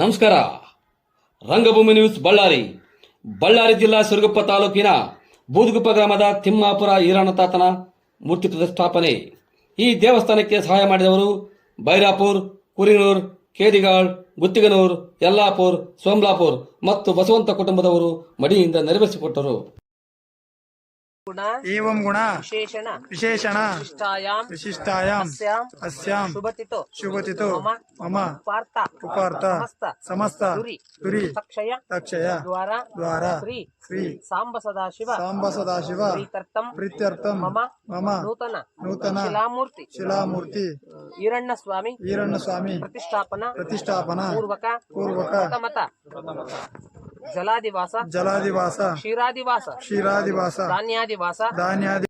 ನಮಸ್ಕಾರ. ರಂಗಭೂಮಿ ನ್ಯೂಸ್ ಬಳ್ಳಾರಿ ಜಿಲ್ಲಾ ಸಿರುಗುಪ್ಪ ತಾಲೂಕಿನ ಬೂದುಗುಪ್ಪ ಗ್ರಾಮದ ತಿಮ್ಮಾಪುರ ಈರಣ್ಣತಾತನ ಮೂರ್ತಿ ಪ್ರತಿಷ್ಠಾಪನೆ. ಈ ದೇವಸ್ಥಾನಕ್ಕೆ ಸಹಾಯ ಮಾಡಿದವರು ಬೈರಾಪುರ್, ಕುರಿನೂರ್, ಕೇದಿಗಾಳ್, ಗುತ್ತಿಗನೂರ್, ಯಲ್ಲಾಪುರ್, ಸೋಮ್ಲಾಪುರ್ ಮತ್ತು ಬಸವಂತ ಕುಟುಂಬದವರು ಮಡಿಯಿಂದ ನೆರವೇರಿಸಿಕೊಟ್ಟರು. एवं गुणा विशेषण विशिष्टायाम अस्याम शुभतितो मम उपार्थ समस्त दुरी तक्षय द्वारा श्री सांब सदाशिव प्रीत्यर्थम मम नूतन शिलामूर्ति ईरण्ण स्वामी प्रतिष्ठापना पूर्वक जलादिवास जलादिवास क्षीरादिवास धान्यादि